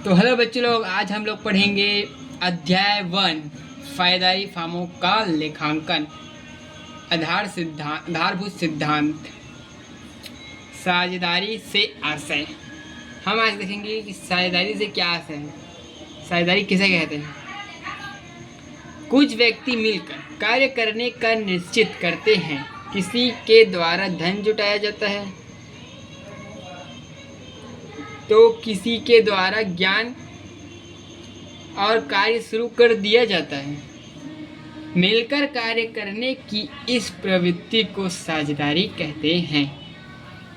तो हेलो बच्चे लोग, आज हम लोग पढ़ेंगे अध्याय 1 फायदारी फॉर्मों का लेखांकन। आधारभूत सिद्धांत, साझेदारी से आशय। हम आज देखेंगे कि साझेदारी से क्या आशय है, साझेदारी किसे कहते हैं। कुछ व्यक्ति मिलकर कार्य करने का निश्चित करते हैं। किसी के द्वारा धन जुटाया जाता है तो किसी के द्वारा ज्ञान और कार्य शुरू कर दिया जाता है। मिलकर कार्य करने की इस प्रवृत्ति को साझेदारी कहते हैं।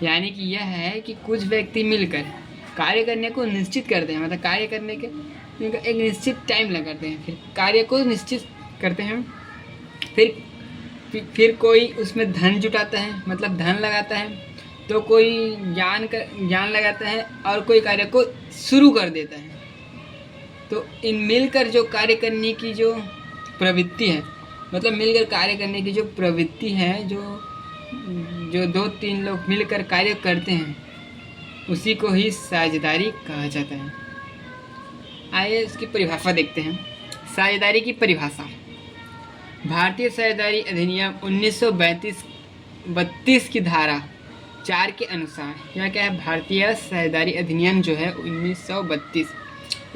यानी कि यह है कि कुछ व्यक्ति मिलकर कार्य करने को निश्चित करते हैं, मतलब कार्य करने के एक निश्चित टाइम लगाते हैं, फिर कार्य को निश्चित करते हैं। फिर कोई उसमें धन जुटाता है, मतलब धन लगाता है, तो कोई ज्ञान लगाता है और कोई कार्य को शुरू कर देता है। तो इन मिलकर जो कार्य करने की जो प्रवृत्ति है, मतलब मिलकर कार्य करने की जो प्रवृत्ति है, जो 2-3 लोग मिलकर कार्य करते हैं, उसी को ही साझेदारी कहा जाता है। आइए इसकी परिभाषा देखते हैं। साझेदारी की परिभाषा। भारतीय साझेदारी अधिनियम 1932 की धारा 4 के अनुसार, यह क्या है, भारतीय साझेदारी अधिनियम जो है 1932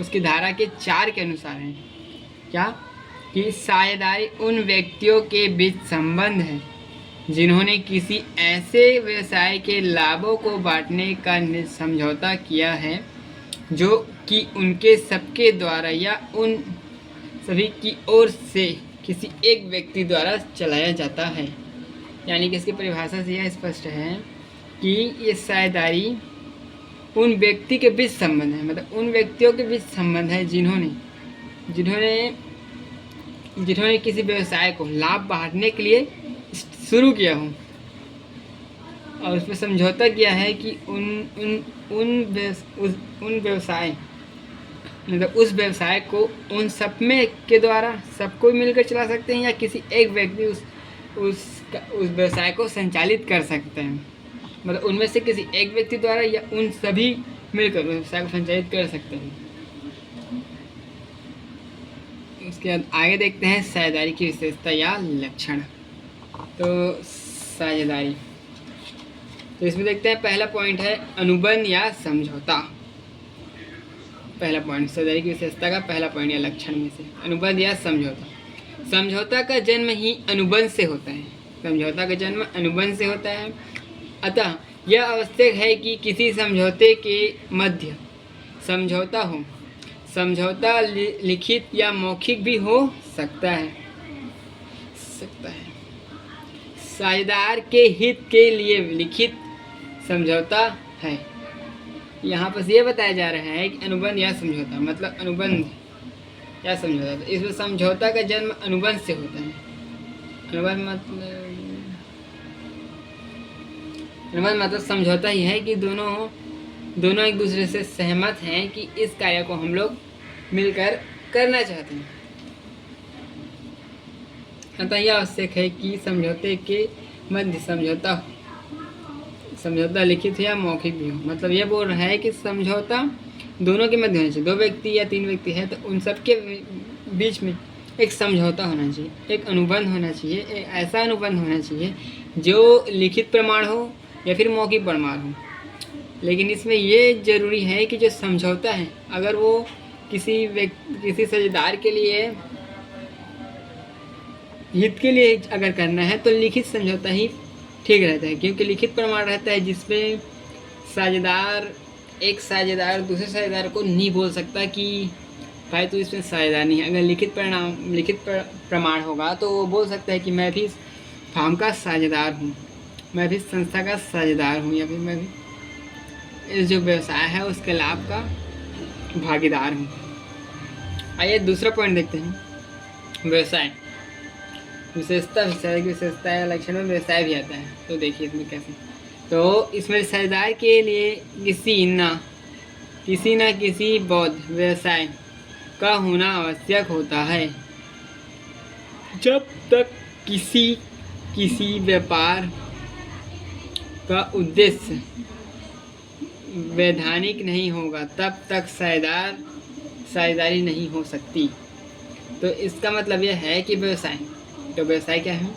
उसकी धारा के 4 के अनुसार है क्या, कि साझेदारी उन व्यक्तियों के बीच संबंध है जिन्होंने किसी ऐसे व्यवसाय के लाभों को बांटने का समझौता किया है जो कि उनके सबके द्वारा या उन सभी की ओर से किसी एक व्यक्ति द्वारा चलाया जाता है। यानी कि इसकी परिभाषा से यह स्पष्ट है कि ये साझेदारी उन व्यक्ति के बीच संबंध है, मतलब उन व्यक्तियों के बीच संबंध है जिन्होंने किसी व्यवसाय को लाभ बांटने के लिए शुरू किया हो और उसमें समझौता किया है कि उन व्यवसाय, मतलब उस व्यवसाय को उन सब में के द्वारा सबको मिलकर चला सकते हैं या किसी एक व्यक्ति उस व्यवसाय को संचालित कर सकते हैं, मतलब उनमें से किसी एक व्यक्ति द्वारा या उन सभी मिलकर व्यवसाय को संचालित कर सकते हैं। उसके बाद आगे देखते हैं साझेदारी की विशेषता या लक्षण। तो साझेदारी, तो इसमें देखते हैं पहला पॉइंट है अनुबंध या समझौता। पहला पॉइंट साझेदारी की विशेषता का पहला पॉइंट या लक्षण में से अनुबंध या समझौता। समझौता का जन्म ही अनुबंध से होता है। समझौता का जन्म अनुबंध से होता है। अतः यह आवश्यक है कि किसी समझौते के मध्य समझौता हो। समझौता लिखित या मौखिक भी हो सकता है। साझेदार के हित के लिए लिखित समझौता है। यहाँ पर यह बताया जा रहा है कि अनुबंध या समझौता, मतलब अनुबंध या समझौता, तो इसमें समझौता का जन्म अनुबंध से होता है। अनुबंध मतलब समझौता ही है कि दोनों एक दूसरे से सहमत हैं कि इस कार्य को हम लोग मिलकर करना चाहते हैं। अतः यह आवश्यक है कि समझौते के मध्य समझौता लिखित हो या मौखिक भी हो। मतलब यह बोल रहा है कि समझौता दोनों के मध्य होना चाहिए। 2 व्यक्ति या 3 व्यक्ति है तो उन सब के बीच में एक समझौता होना चाहिए, एक अनुबंध होना चाहिए, एक ऐसा अनुबंध होना चाहिए जो लिखित प्रमाण हो या फिर मौखिक प्रमाण हो। लेकिन इसमें ये ज़रूरी है कि जो समझौता है, अगर वो किसी साझेदार के लिए हित के लिए अगर करना है तो लिखित समझौता ही ठीक रहता है, क्योंकि लिखित प्रमाण रहता है जिसमें एक साझेदार दूसरे साझेदार को नहीं बोल सकता कि भाई तू इसमें साझेदार नहीं है। अगर लिखित प्रमाण होगा तो वो बोल सकता है कि मैं भी इस फॉर्म का साझेदार हूँ, मैं भी इस संस्था का साझेदार हूँ, या फिर मैं भी इस जो व्यवसाय है उसके लाभ का भागीदार हूँ। आइए दूसरा पॉइंट देखते हैं, व्यवसाय विशेषता। विशेषता या लक्षण में व्यवसाय भी आता है। तो देखिए इसमें कैसे, तो इसमें साझेदार के लिए किसी न किसी बौद्ध व्यवसाय का होना आवश्यक होता है। जब तक किसी व्यापार का उद्देश्य वैधानिक नहीं होगा तब तक साझेदारी नहीं हो सकती। तो इसका मतलब यह है कि व्यवसाय, तो व्यवसाय क्या है,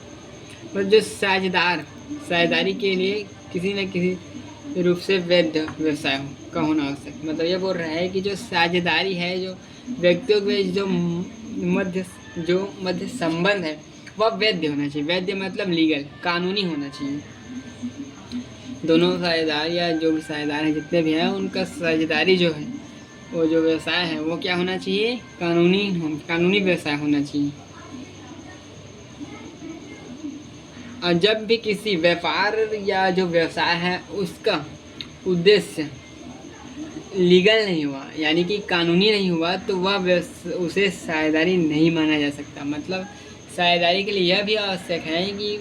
मतलब जो साझेदारी के लिए किसी न किसी रूप से वैध व्यवसाय का होना आवश्यक। मतलब ये बोल रहा है कि जो साझेदारी है, जो व्यक्तियों के बीच जो मध्य संबंध है वह वैध होना चाहिए। वैध मतलब लीगल, कानूनी होना चाहिए। दोनों साझेदार या जो भी साझेदार हैं जितने भी हैं उनका साझेदारी जो है, वो जो व्यवसाय है वो क्या होना चाहिए, कानूनी व्यवसाय होना चाहिए। और जब भी किसी व्यापार या जो व्यवसाय है उसका उद्देश्य लीगल नहीं हुआ, यानी कि कानूनी नहीं हुआ, तो वह उसे साझेदारी नहीं माना जा सकता। मतलब साझेदारी के लिए यह भी आवश्यक है कि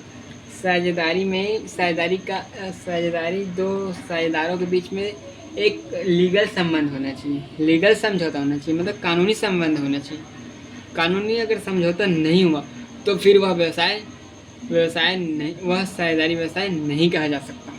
साझेदारी दो साझेदारों के बीच में एक लीगल संबंध होना चाहिए, लीगल समझौता होना चाहिए, मतलब कानूनी संबंध होना चाहिए। कानूनी अगर समझौता नहीं हुआ तो फिर वह साझेदारी व्यवसाय नहीं कहा जा सकता।